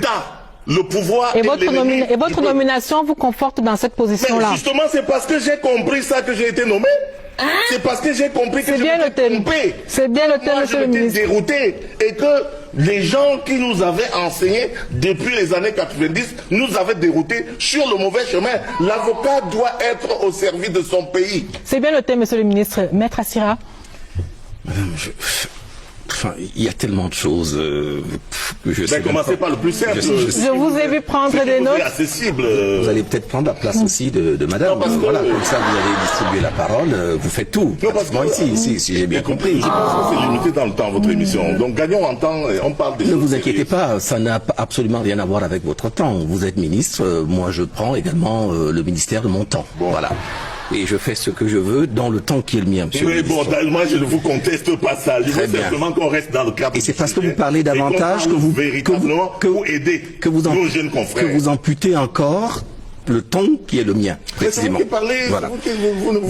l'État, le pouvoir et votre nomination vous conforte dans cette position-là. Justement, c'est parce que j'ai compris ça que j'ai été nommé. C'est parce que j'ai compris que je m'étais trompé. C'est bien le thème, monsieur le ministre. Dérouté et que les gens qui nous avaient enseigné depuis les années 90 nous avaient déroutés sur le mauvais chemin. L'avocat doit être au service de son pays. C'est bien le thème, monsieur le ministre. Maître Assira. Madame, il y a tellement de choses que je sais. Commencez par le plus simple. Je vous ai vu prendre des notes. Accessible. Vous allez peut-être prendre la place aussi de madame. Non, voilà, comme ça vous allez distribuer la parole. Vous faites tout. Non, parce que, ici, si j'ai bien compris. Je pense que c'est limité dans le temps, votre émission. Donc gagnons en temps et on parle des Ne choses vous inquiétez sérieuses. pas, ça n'a absolument rien à voir avec votre temps. Vous êtes ministre, moi je prends également le ministère de mon temps. Bon. Voilà. Et je fais ce que je veux dans le temps qui est le mien, monsieur. Mais bon, moi je ne vous conteste pas ça. Je veux bien. simplement qu'on reste dans le cadre. Et c'est parce que vous parlez davantage que vous aider nos jeunes confrères. Que vous amputez encore le ton qui est le mien, précisément. Voilà.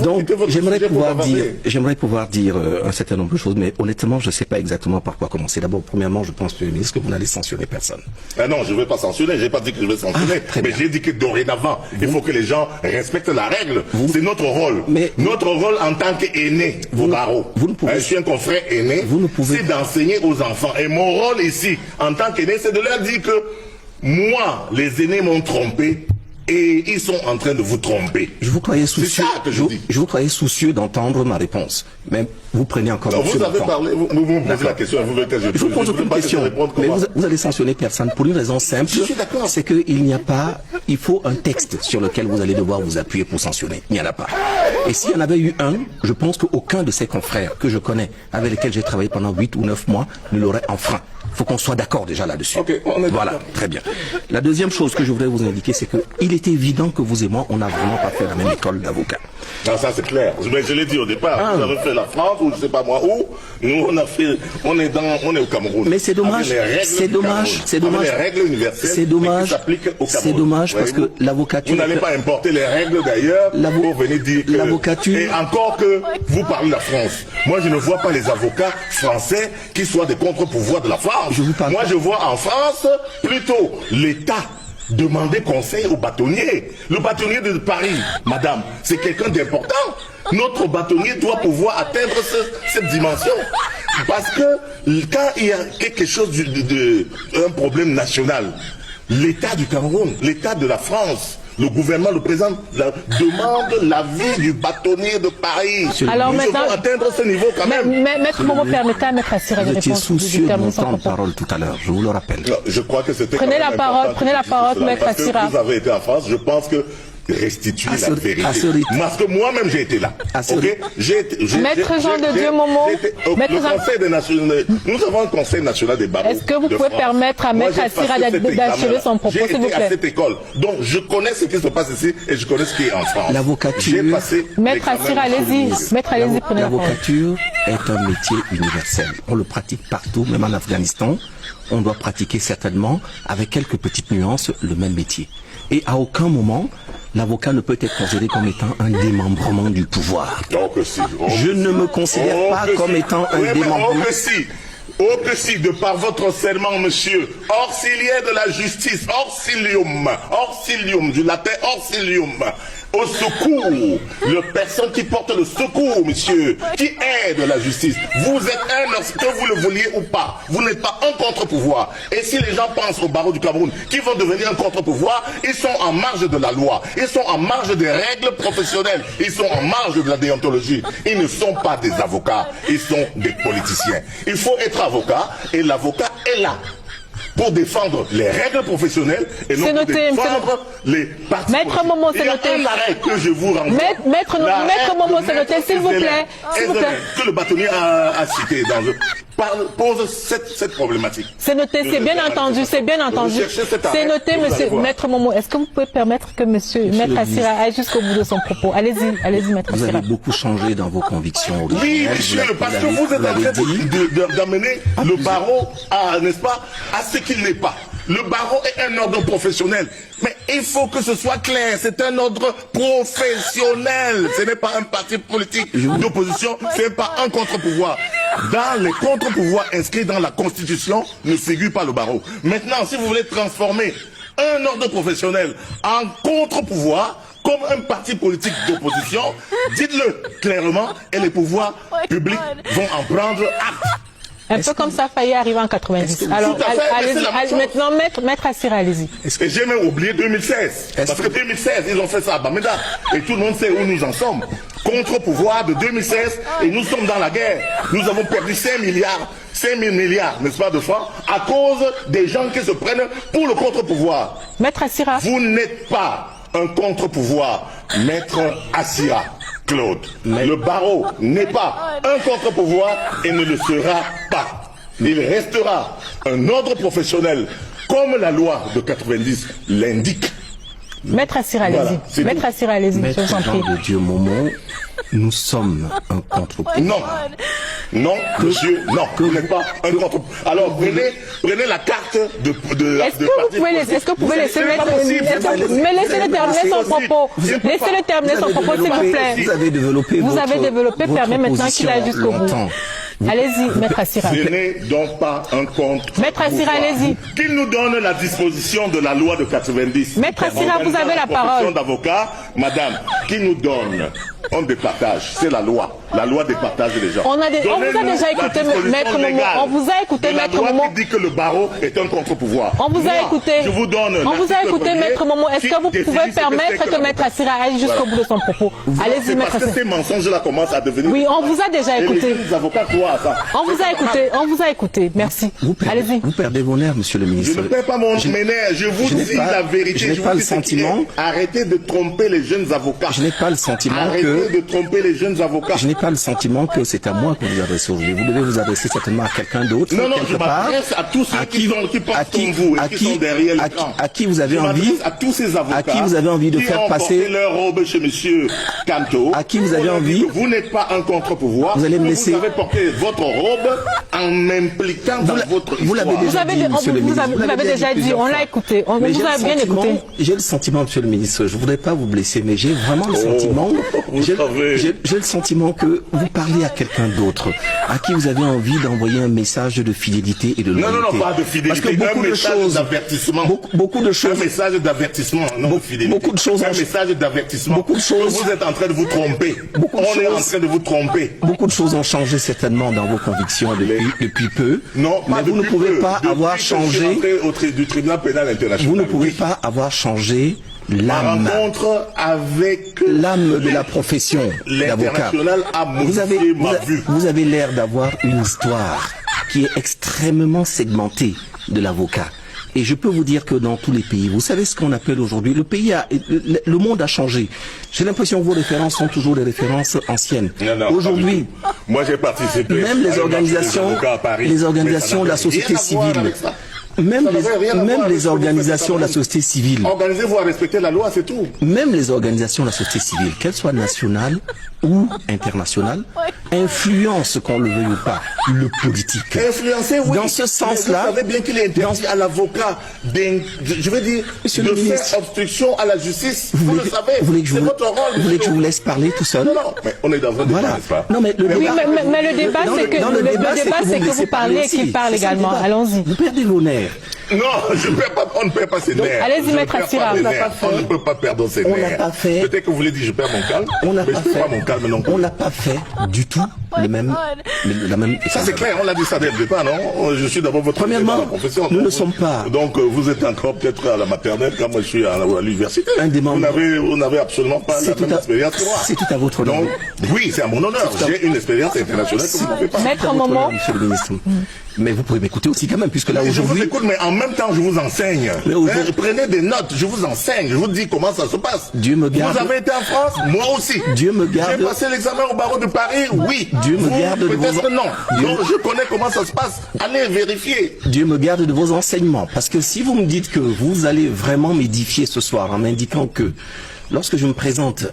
Donc, j'aimerais pouvoir dire un certain nombre de choses, mais honnêtement, je ne sais pas exactement par quoi commencer. D'abord, premièrement, je pense, monsieur le ministre, que vous n'allez sanctionner personne. Ah non, je ne vais pas sanctionner, je n'ai pas dit que je vais sanctionner, mais j'ai dit que dorénavant, il faut que les gens respectent la règle. C'est notre rôle. Notre rôle en tant qu'aîné au barreau. Je suis un confrère aîné, c'est d'enseigner aux enfants. Et mon rôle ici, en tant qu'aîné, c'est de leur dire que moi, les aînés m'ont trompé. Et ils sont en train de vous tromper. Je vous croyais soucieux. C'est ça que je dis. Je vous croyais soucieux d'entendre ma réponse. Mais vous prenez encore. Alors vous avez parlé, vous me posez la question, vous voulez que je vous pose aucune question. Mais vous allez sanctionner personne pour une raison simple. Je suis d'accord. C'est qu'il n'y a pas, il faut un texte sur lequel vous allez devoir vous appuyer pour sanctionner. Il n'y en a pas. Et s'il y en avait eu un, je pense qu'aucun de ces confrères que je connais, avec lesquels j'ai travaillé pendant 8 ou 9 mois, ne l'aurait enfreint. Il faut qu'on soit d'accord déjà là-dessus. Okay, voilà, très bien. La deuxième chose que je voudrais vous indiquer, c'est qu'il est évident que vous et moi, on n'a vraiment pas fait la même école d'avocat. Non, ça c'est clair. Mais je l'ai dit au départ. Vous avez fait la France ou je ne sais pas moi où. Nous, on est au Cameroun. Mais c'est dommage. C'est dommage. C'est dommage. Les règles universelles. C'est dommage. Qui s'appliquent au Cameroun. C'est dommage parce que l'avocature. Vous n'allez pas importer les règles d'ailleurs pour venir dire que. L'avocature. Et encore que vous parlez de la France. Moi, je ne vois pas les avocats français qui soient des contre-pouvoirs de la France. Moi, je vois en France plutôt l'État demander conseil au bâtonnier. Le bâtonnier de Paris, madame, c'est quelqu'un d'important. Notre bâtonnier doit pouvoir atteindre cette dimension. Parce que quand il y a quelque chose un problème national, l'État du Cameroun, l'État de la France, le gouvernement, le président demande l'avis du bâtonnier de Paris. Alors nous maintenant, devons atteindre ce niveau quand même. Maître Momo, permettez à Maître Assira de répondre. Vous étiez soucieux de mon temps de parole tout à l'heure, je vous le rappelle. Non, je crois que c'était. Prenez la parole, Maître Assira. Vous avez été en France, je pense que restituer la vérité. Parce que moi-même j'ai été là. Okay? Maître Jean de Dieu Momo, nous avons un conseil national des barreaux. Est-ce que vous pouvez permettre à Maître Assira d'achever son propos, s'il vous plaît? J'ai été à cette école, donc je connais ce qui se passe ici et je connais ce qui est en France. L'avocature. Maître Assira, allez-y. Maître, allez-y, prenez la parole. L'avocature est un métier universel. On le pratique partout, même en Afghanistan. On doit pratiquer certainement, avec quelques petites nuances, le même métier. Et à aucun moment, l'avocat ne peut être considéré comme étant un démembrement du pouvoir. Je ne me considère pas comme étant un démembrement. Oh que si, de par votre serment, monsieur, auxiliaire de la justice, auxilium, du latin auxilium, au secours, le personne qui porte le secours, monsieur, qui aide la justice. Vous êtes que vous le vouliez ou pas, vous n'êtes pas un contre-pouvoir. Et si les gens pensent au barreau du Cameroun qu'ils vont devenir un contre-pouvoir, ils sont en marge de la loi, ils sont en marge des règles professionnelles, ils sont en marge de la déontologie. Ils ne sont pas des avocats, ils sont des politiciens. Il faut être avocat et l'avocat est là pour défendre les règles professionnelles et non pour défendre les partis. Maître Momo, c'est noté. Il y a un arrêt que je vous renvoie. Maître Momo, c'est noté, s'il vous plaît. Que le bâtonnier a cité pose cette problématique. C'est noté, c'est bien entendu, c'est bien entendu. C'est noté, monsieur. Maître Momo, est-ce que vous pouvez permettre que Maître Assira aille jusqu'au bout de son propos? Allez-y, Maître Assira. Vous avez beaucoup changé dans vos convictions. Oui, monsieur, parce que vous êtes en train d'amener le barreau à, n'est-ce pas, à ce qu'il n'est pas. Le barreau est un ordre professionnel. Mais il faut que ce soit clair. C'est un ordre professionnel. Ce n'est pas un parti politique d'opposition. Ce n'est pas un contre-pouvoir. Dans les contre-pouvoirs inscrits dans la Constitution, ne figure pas le barreau. Maintenant, si vous voulez transformer un ordre professionnel en contre-pouvoir, comme un parti politique d'opposition, dites-le clairement et les pouvoirs publics vont en prendre acte. Un peu comme ça, failli arriver en 90. Alors, allez-y, maintenant, maître Assira, allez-y. Et j'ai même oublié 2016. Parce que 2016, ils ont fait ça à Bamenda. Et tout le monde sait où nous en sommes. Contre-pouvoir de 2016, et nous sommes dans la guerre. Nous avons perdu 5 000 milliards, n'est-ce pas, de francs, à cause des gens qui se prennent pour le contre-pouvoir. Maître Assira. Vous n'êtes pas un contre-pouvoir, maître Assira. Claude, le barreau n'est pas un contre-pouvoir et ne le sera pas. Il restera un ordre professionnel comme la loi de 90 l'indique. Maître Assira, allez-y. Voilà, Maître Assira, allez-y. Maître Jean de Dieu Momon, nous sommes un contre-pouvoir. Non, non, monsieur, non, vous n'êtes pas un contre-pouvoir. Alors prenez la carte de Est-ce que vous pouvez laisser maître, mais laissez-le terminer son propos. Laissez-le terminer son propos, s'il vous plaît. Vous avez développé, permet maintenant qu'il aille jusqu'au bout. Allez-y, maître Assira. Ce n'est donc pas un contre. Maître Assira, allez-y. Qu'il nous donne la disposition de la loi de 90. Maître Assira, vous avez la parole. D'avocat, madame, qui nous donne. On départage, c'est la loi départage les gens. On vous a déjà écouté, maître Momon. On vous a écouté, maître Momon. Qui dit que le barreau est un contre-pouvoir. On vous a écouté. Je vous donne. On vous a écouté, maître Momon. Est-ce que vous pouvez permettre que maître Assira aille jusqu'au bout de son propos? Allez-y, maître Assira. Parce que ces mensonges-là commencent à devenir. Oui, on vous a déjà écouté. Les avocats croient à ça. On vous a écouté. Merci. Allez-y. Vous perdez vos nerfs, monsieur le ministre. Je ne perds pas mon nerfs. Je vous dis la vérité. Je n'ai pas le sentiment. Arrêtez de tromper les jeunes avocats. Je n'ai pas le sentiment Arrêtez de tromper les jeunes avocats. Je n'ai pas le sentiment que c'est à moi que vous adressez aujourd'hui. Vous devez vous adresser certainement à quelqu'un d'autre. Non, je m'adresse à tous ceux qui pensent comme vous et qui sont derrière l'écran. À qui vous avez envie, à tous ces avocats à qui vous avez envie de faire passer leur robe chez monsieur Kanto. À qui vous avez envie. Vous n'êtes pas un contre-pouvoir. Vous allez me laisser. Vous avez porté votre robe en m'impliquant dans votre histoire. Vous l'avez déjà dit, monsieur le ministre. Vous l'avez déjà dit, on l'a écouté. On vous a bien écouté. J'ai le sentiment, monsieur le ministre, je voudrais pas vous blesser, mais j'ai vraiment le sentiment. J'ai le sentiment que vous parlez à quelqu'un d'autre, à qui vous avez envie d'envoyer un message de fidélité et de loyauté. Non, pas de fidélité. Parce que beaucoup de choses, d'avertissement. Beaucoup de choses. Un message d'avertissement, non de fidélité. Beaucoup de choses. Un message d'avertissement. Beaucoup de choses. Vous êtes en train de vous tromper. On est en train de vous tromper. Beaucoup de choses ont changé certainement dans vos convictions depuis peu. Non, mais vous ne pouvez pas avoir changé. Du tribunal pénal international. Vous ne pouvez pas avoir changé l'âme. Rencontre avec l'âme de la profession d'avocat. Vous avez l'air d'avoir une histoire qui est extrêmement segmentée de l'avocat. Et je peux vous dire que dans tous les pays, vous savez ce qu'on appelle aujourd'hui, le monde a changé. J'ai l'impression que vos références sont toujours des références anciennes. Aujourd'hui, moi j'ai participé. Même les organisations de la société civile. Même les organisations de la société civile. Organisez-vous à respecter la loi, c'est tout. Même les organisations de la société civile, qu'elles soient nationales ou internationales, influencent, qu'on le veuille ou pas, le politique. Influencer, oui. Dans ce sens-là, vous savez bien qu'il est interdit à l'avocat je veux dire, de faire obstruction à la justice. Vous le savez. C'est votre rôle. Vous voulez que je vous laisse parler tout seul? Non, mais on est dans un débat, n'est-ce pas? Non, mais le débat, mais le débat, c'est que vous parlez et qu'il parle également. Allons-y. Vous perdez vos nerfs. Non, on ne perd pas ses nerfs. Allez-y, maître Assira. On ne peut pas perdre ses nerfs. On n'a pas fait. Peut-être que vous voulez dire je perds mon calme. On n'a pas fait. Mon calme non plus. On n'a pas fait du tout la même. Ça c'est clair, on l'a dit ça dès le départ, non? Je suis d'abord votre professeur. Nous ne sommes pas. Donc vous êtes encore peut-être à la maternelle quand moi je suis à l'université. Vous n'avez absolument pas la même expérience que moi. C'est tout à votre honneur. Oui, c'est à mon honneur. J'ai une expérience internationale que vous n'avez pas. Maître Momon. Monsieur le ministre. Mais vous pouvez m'écouter aussi quand même, puisque là aujourd'hui... Je vous écoute, mais en même temps, je vous enseigne. Prenez des notes, je vous enseigne, je vous dis comment ça se passe. Dieu me garde. Vous avez été en France, moi aussi. Dieu me garde. J'ai passé l'examen au barreau de Paris, oui. Dieu me garde de vos... Peut-être non. Donc je connais comment ça se passe. Allez vérifier. Dieu me garde de vos enseignements. Parce que si vous me dites que vous allez vraiment m'édifier ce soir en m'indiquant que lorsque je me présente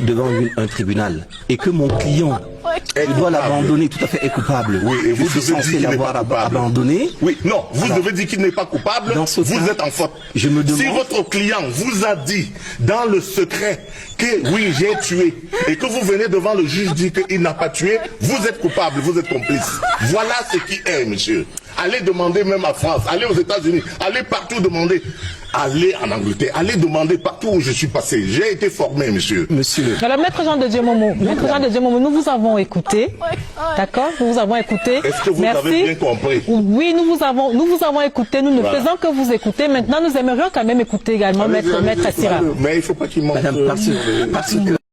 devant un tribunal et que mon client Il doit l'abandonner, tout à fait, est coupable. Oui, et vous Je suis devez dire censé qu'il n'est l'avoir pas coupable. abandonné. Oui, non, vous Alors, devez dire qu'il n'est pas coupable, dans ce vous cas, êtes en faute. je me demande... Si votre client vous a dit dans le secret que oui, j'ai tué, et que vous venez devant le juge dire qu'il n'a pas tué, vous êtes coupable, vous êtes complice. Voilà ce qui est, monsieur. Allez demander même à France, allez aux États-Unis, allez partout demander. Allez en Angleterre, allez demander partout où je suis passé. J'ai été formé, monsieur. Monsieur. Alors, Maître Jean de Dieu Momo, nous vous avons écouté. D'accord? Nous vous avons écouté. Est-ce que vous avez bien compris? Oui, nous vous avons écouté. Nous ne faisons que vous écouter. Maintenant, nous aimerions quand même écouter également Maître Assira. Mais il ne faut pas qu'il manque. Madame, parce que